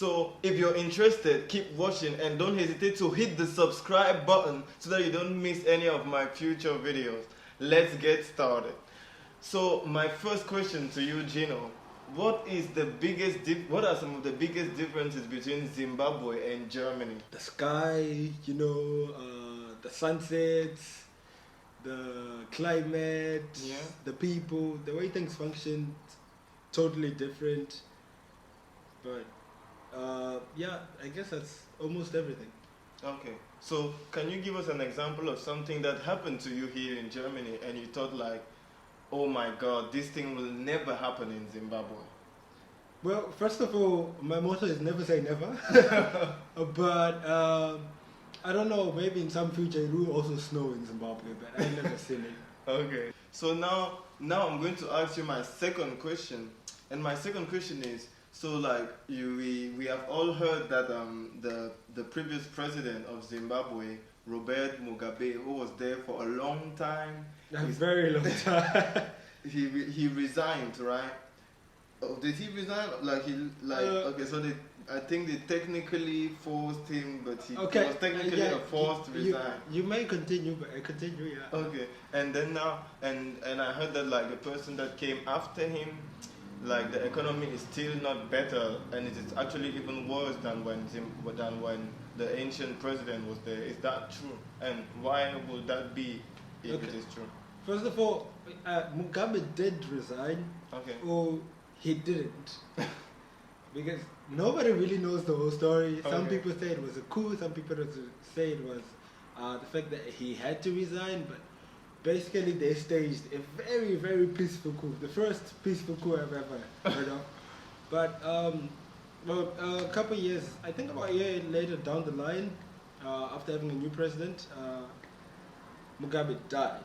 So if you're interested, keep watching and don't hesitate to hit the subscribe button so that you don't miss any of my future videos. Let's get started. So my first question to you, Gino, what are some of the biggest differences between Zimbabwe and Germany? The sky, the sunsets, the climate, the people, the way things function, totally different. But I guess that's almost everything. Okay, so can you give us an example of something that happened to you here in Germany and you thought like, oh my god, this thing will never happen in Zimbabwe? Well, first of all, my motto is never say never. But I don't know, maybe in some future it will also snow in Zimbabwe, but I've never seen it. Okay, so now I'm going to ask you my second question. And my second question is, so like we have all heard that the previous president of Zimbabwe, Robert Mugabe, who was there for a long time, A very long time. he resigned, right? Oh, did he resign? Okay, so I think they technically forced him, but he was technically forced to resign. You may continue, but I continue, yeah. Okay, and then now, and I heard that like the person that came after him, like the economy is still not better, and it is actually even worse than when the ancient president was there. Is that true? And why would that be if it is true? First of all, Mugabe did resign. Okay. Or he didn't. Because nobody really knows the whole story. Some people say it was a coup, some people say it was the fact that he had to resign, but basically they staged a very, very peaceful coup. The first peaceful coup I've ever heard of. But a couple of years, I think about a year later down the line, after having a new president, Mugabe died.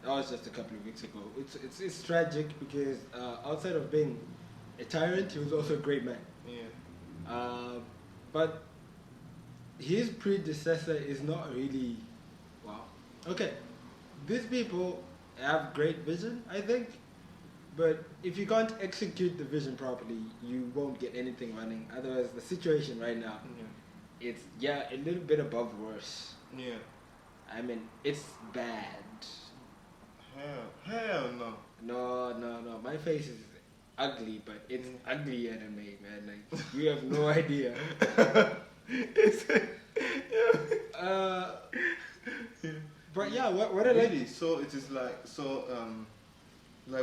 That was just a couple of weeks ago. It's tragic because outside of being a tyrant, he was also a great man. Yeah. But his predecessor is not really wow. Okay, these people have great vision, I think, but if you can't execute the vision properly, you won't get anything running. Otherwise, the situation right now, it's a little bit above worse. Yeah. I mean, it's bad. Hell no. No. My face is ugly, but it's uglier than me, man. Like, you have no idea. But yeah, what are really? So it is like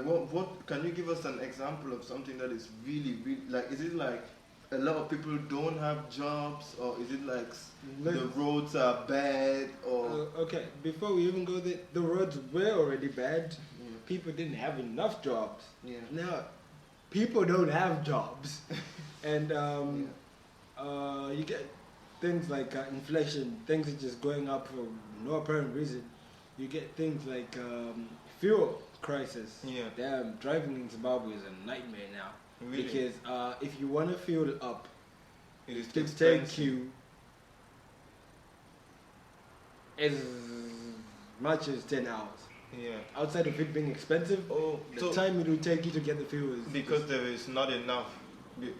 what can you give us an example of something that is really like? Is it like a lot of people don't have jobs, or is it like the roads are bad, or okay, before we even go there, the roads were already bad. People didn't have enough jobs. Now people don't have jobs. And you get things like inflation, things are just going up for no apparent reason. You get things like fuel crisis. Damn, driving in Zimbabwe is a nightmare now. Really? Because if you want to fuel up, it take you as much as 10 hours. Outside of it being expensive, the time it will take you to get the fuel is because there is not enough.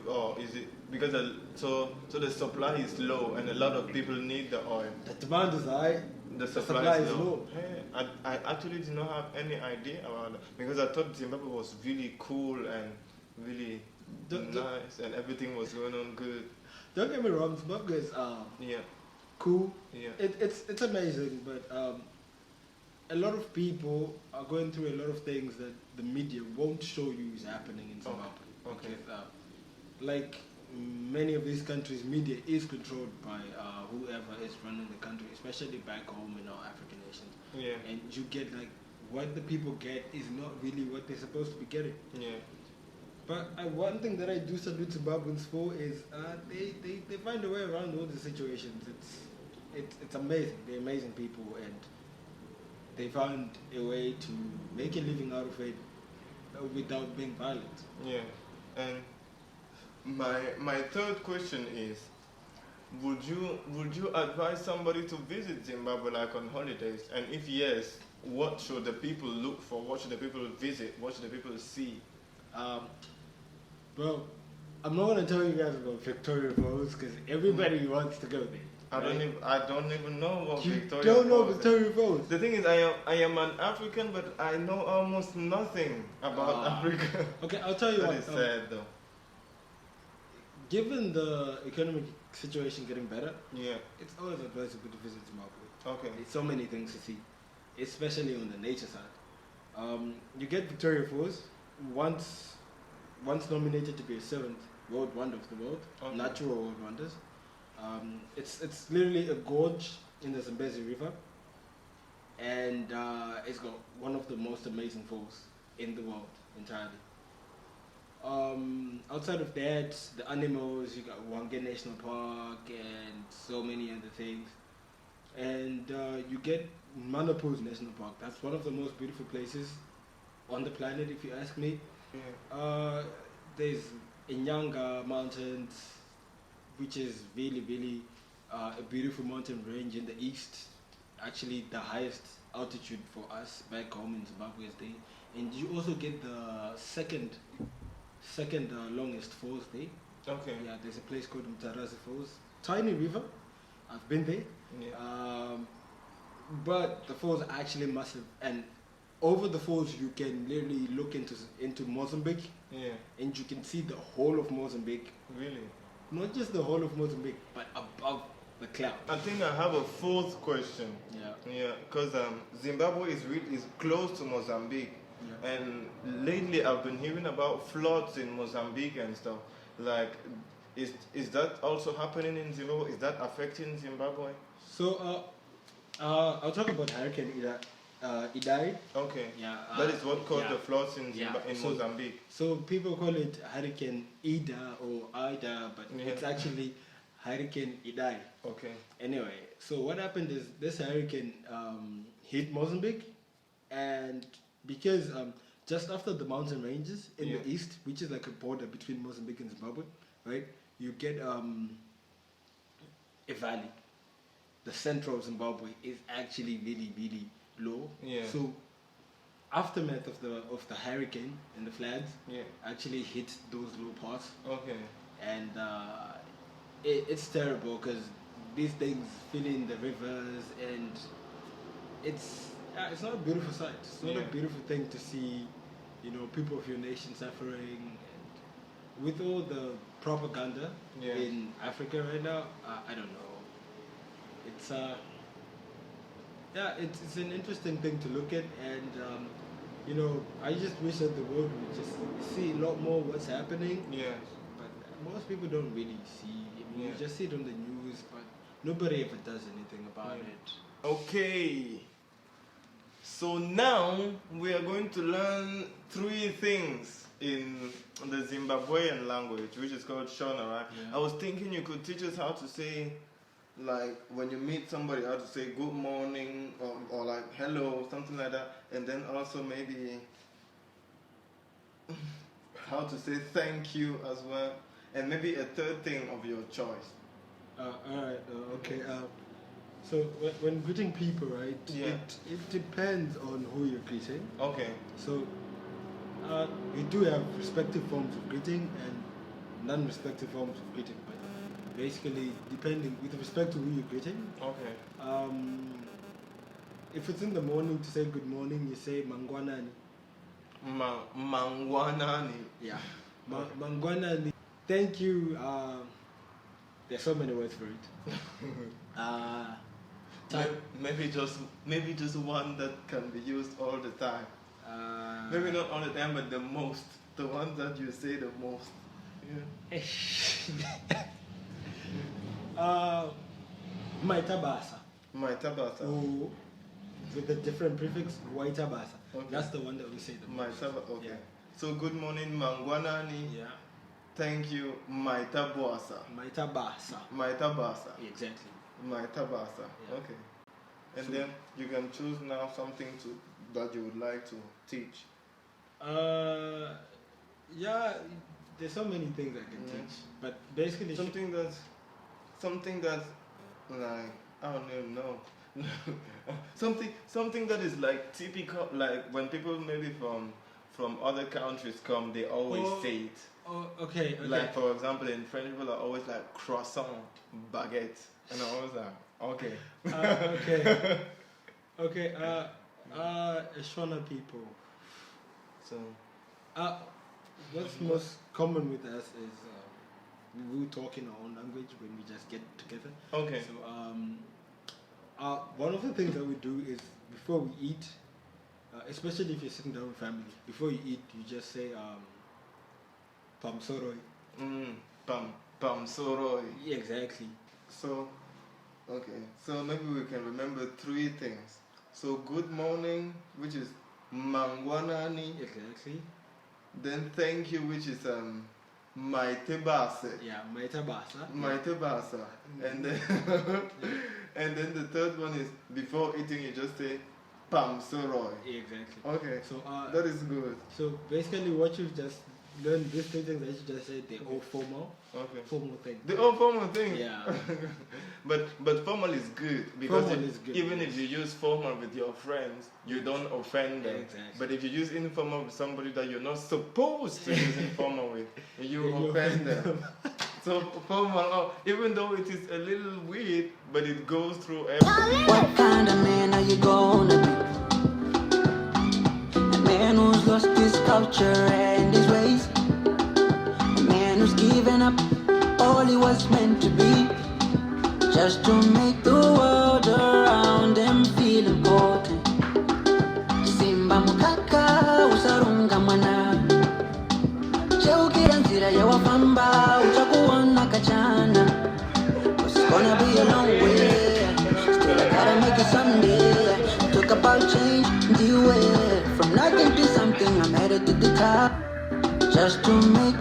Or is it because so the supply is low and a lot of people need the oil? The demand is high. The supply is low. Hey, I actually did not have any idea about that, because I thought Zimbabwe was really cool and really nice and everything was going on good. Don't get me wrong, Zimbabwe is cool. It's amazing, but a lot of people are going through a lot of things that the media won't show you is happening in Zimbabwe. Okay. Because, like many of these countries, media is controlled by whoever is running the country, especially back home in our African nations. And you get like what the people get is not really what they're supposed to be getting. But one thing that I do salute Zimbabweans for is they find a way around all the situations. It's amazing. They're amazing people, and they found a way to make a living out of it without being violent. And my third question is, would you advise somebody to visit Zimbabwe like on holidays? And if yes, what should the people look for? What should the people visit? What should the people see? Well, I'm not gonna tell you guys about Victoria Falls because everybody wants to go there. I don't even know what You Victoria don't know Falls is. Victoria Falls? The thing is, I am an African, but I know almost nothing about Africa. Okay, I'll tell you That what. is sad though. Given the economic situation getting better, Yeah. it's always advisable to visit Zimbabwe. Okay. There's so many things to see, especially on the nature side. You get Victoria Falls, once nominated to be a 7th World Wonder of the World, Okay. Natural World Wonders. It's literally a gorge in the Zimbawe River, and it's got one of the most amazing falls in the world entirely. Outside of that, the animals, you got Wange National Park and so many other things. And you get Manapos National Park. That's one of the most beautiful places on the planet, if you ask me. Yeah. There's Inyanga Mountains, which is really, really a beautiful mountain range in the east. Actually, the highest altitude for us back home in Zimbabwe is there. And you also get the second longest falls there. Okay. Yeah, there's a place called Mtarazi Falls. Tiny river. I've been there. Yeah. But the falls are actually massive, and over the falls you can literally look into Mozambique, Yeah. and you can see the whole of Mozambique. Really. Not just the whole of Mozambique, but above the clouds. I think I have a fourth question. Yeah. Yeah, because Zimbabwe is close to Mozambique, Yeah. and lately I've been hearing about floods in Mozambique and stuff. Like, is that also happening in Zimbabwe? Is that affecting Zimbabwe? So I'll talk about Hurricane Idai. Okay. Yeah. That is what caused yeah. the floods in Yeah. in So- Mozambique. So people call it Hurricane Ida or Ida, but Yeah. it's actually Hurricane Idai. Okay. Anyway, so what happened is this hurricane hit Mozambique, and because just after the mountain ranges in Yeah. the east, which is like a border between Mozambique and Zimbabwe, right? You get a valley. The central Zimbabwe is actually really, really low. Yeah. So aftermath of the hurricane and the floods Yeah. actually hit those low parts, Okay. and it's terrible because these things fill in the rivers, and it's not a beautiful sight. It's not a Yeah. beautiful thing to see, people of your nation suffering, and with all the propaganda Yeah. in Africa right now, I don't know. It's it's an interesting thing to look at, and I just wish that the world would just see a lot more what's happening. Yeah. But most people don't really see. I mean, Yeah. You just see it on the news, but nobody ever does anything about Yeah. it. Okay. So now we are going to learn 3 things in the Zimbabwean language, which is called Shona, right? Yeah. I was thinking you could teach us how to say, like, when you meet somebody, how to say good morning or like hello, something like that, and then also maybe how to say thank you as well, and maybe a third thing of your choice. Alright, okay. So when greeting people, right? Yeah. It depends on who you're greeting. Okay. So you do have respective forms of greeting and non-respective forms of greeting, but basically depending with respect to who you're greeting. Okay. If it's in the morning to say good morning, you say mangwanani. Mangwanani. Yeah. Mangwanani. Thank you. There's so many words for it. Maybe just one that can be used all the time. Maybe not all the time, but the most. The one that you say the most. Yeah. Maitabasa. Maitabasa. Or with a different prefix, Waitabasa. Okay. That's the one that we say the most. Maitabasa. Okay. Yeah. So good morning, Mangwanani. Yeah. Thank you, Maitabasa. Maitabasa. Maitabasa. Exactly. Maitabasa. Yeah. Okay. And So- then you can choose now something that you would like to teach. Yeah, there's so many things I can Yeah. teach, but basically Something that like I don't even know. something that is like typical, like when people maybe from other countries come, they always say it. Oh, okay. Like for example, in French, people are always like croissant, baguette, and I'm always like, okay. Okay. Okay. Shona people. So. What's most common with us is we will talk in our own language when we just get together. Okay. So one of the things that we do is before we eat, especially if you're sitting down with family, before you eat, you just say "Pam soroi." Pam soroi. Yeah, exactly. So, okay. So maybe we can remember 3 things. So good morning, which is mangwanani. Exactly. Then thank you, which is maitebase. Yeah, maitebasa. Maitebasa. And then and then the third one is before eating you just say pam soroi. Exactly. Okay. So that is good. So basically what you've just learned, these 3 things that you just said, they're all formal. Okay. Formal things. The all formal things. Yeah. but formal is good because formal is good, even if you use formal with your friends, you don't offend them. Exactly. But if you use informal with somebody that you're not supposed to use informal with, you offend them. So formal, even though it is a little weird, but it goes through everything. What kind of man are you gonna be? A man who's lost his culture and his ways. A man who's given up all he was meant to be, just to make the world around him feel important. Simba mukaka usarunga mwana, cheukira nzira ya wafamba utakuona kachana. It's gonna be a long way, still I gotta make it someday. Talk about change, do it from nothing to something. I'm headed to the top, just to make